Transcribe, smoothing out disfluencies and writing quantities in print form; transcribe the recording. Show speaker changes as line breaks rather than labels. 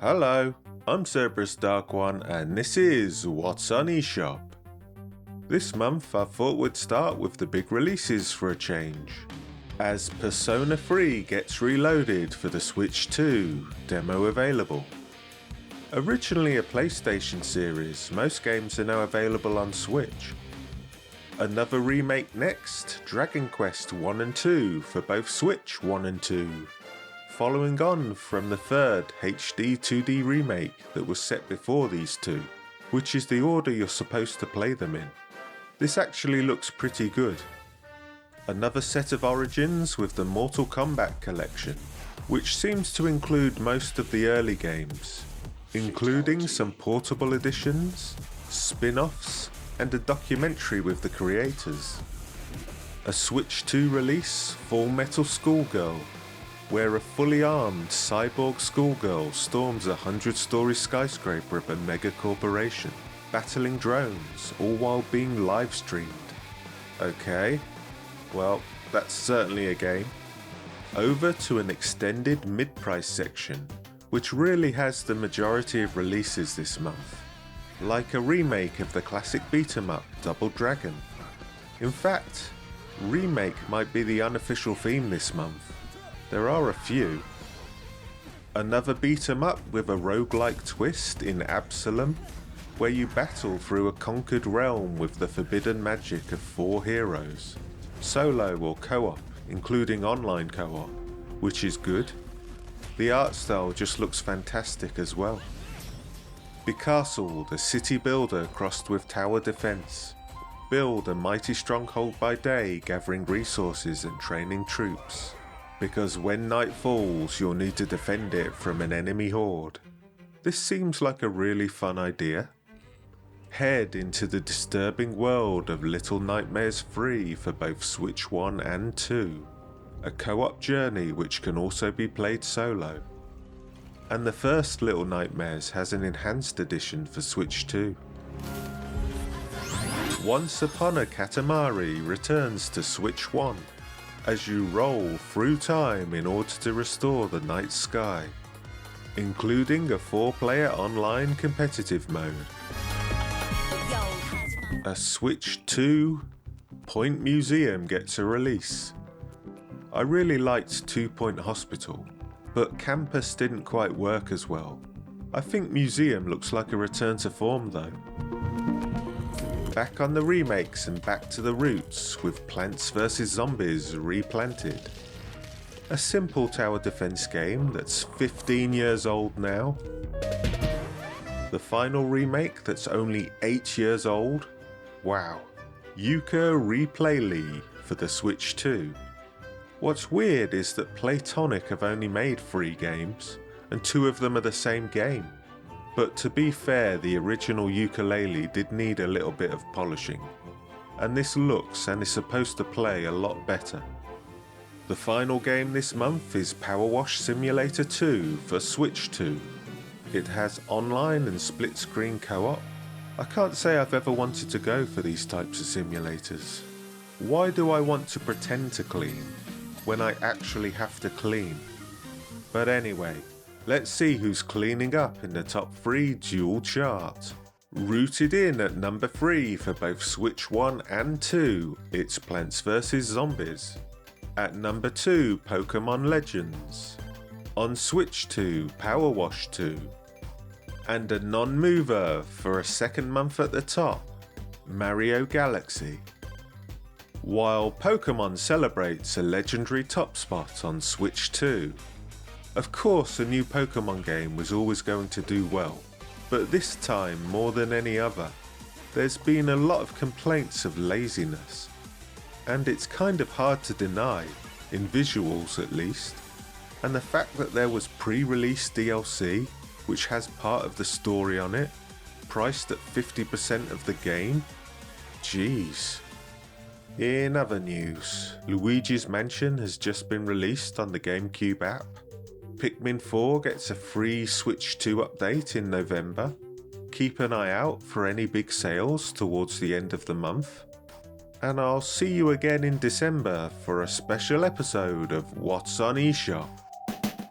Hello, I'm Cerberus Dark One and this is What's on eShop. This month I thought we'd start with the big releases for a change, as Persona 3 gets reloaded for the Switch 2, demo available. Originally a PlayStation series, most games are now available on Switch. Another remake next, Dragon Quest 1 and 2 for both Switch 1 and 2. Following on from the third HD 2D remake that was set before these two, which is the order you're supposed to play them in. This actually looks pretty good. Another set of Origins with the Mortal Kombat collection, which seems to include most of the early games, including some portable editions, spin-offs, and a documentary with the creators. A Switch 2 release, Full Metal Schoolgirl, where a fully armed cyborg schoolgirl storms a 100-story skyscraper of a mega corporation, battling drones, all while being live streamed. Okay, well, that's certainly a game. Over to an extended mid-price section, which really has the majority of releases this month, like a remake of the classic beat-em-up Double Dragon. In fact, remake might be the unofficial theme this month. There are a few. Another beat-em-up with a roguelike twist in Absalom, where you battle through a conquered realm with the forbidden magic of 4 heroes, solo or co-op, including online co-op, which is good. The art style just looks fantastic as well. Becastle, the city builder crossed with tower defense. Build a mighty stronghold by day, gathering resources and training troops, because when night falls you'll need to defend it from an enemy horde. This seems like a really fun idea. Head into the disturbing world of Little Nightmares 3 for both Switch 1 and 2, a co-op journey which can also be played solo. And the first Little Nightmares has an enhanced edition for Switch 2. Once Upon a Katamari returns to Switch 1, as you roll through time in order to restore the night sky, including a 4-player online competitive mode. A Switch 2 Point Museum gets a release. I really liked 2 Point Hospital, but Campus didn't quite work as well. I think Museum looks like a return to form though. Back on the remakes and back to the roots with Plants vs Zombies Replanted. A simple tower defense game that's 15 years old now. The final remake that's only 8 years old. Wow. Yuka Replay Lee for the Switch 2. What's weird is that Playtonic have only made 3 games, and 2 of them are the same game. But to be fair, the original ukulele did need a little bit of polishing, and this looks and is supposed to play a lot better. The final game this month is Power Wash Simulator 2 for Switch 2. It has online and split screen co-op. I can't say I've ever wanted to go for these types of simulators. Why do I want to pretend to clean when I actually have to clean? But anyway, let's see who's cleaning up in the top 3 dual chart. Rooted in at number 3 for both Switch 1 and 2, it's Plants vs Zombies. At number 2, Pokemon Legends. On Switch 2, Power Wash 2. And a non-mover for a second month at the top, Mario Galaxy. While Pokemon celebrates a legendary top spot on Switch 2. Of course, a new Pokemon game was always going to do well, but this time more than any other, there's been a lot of complaints of laziness, and it's kind of hard to deny, in visuals at least, and the fact that there was pre-release DLC, which has part of the story on it, priced at 50% of the game? Jeez. In other news, Luigi's Mansion has just been released on the GameCube app. Pikmin 4 gets a free Switch 2 update in November. Keep an eye out for any big sales towards the end of the month. And I'll see you again in December for a special episode of What's on eShop.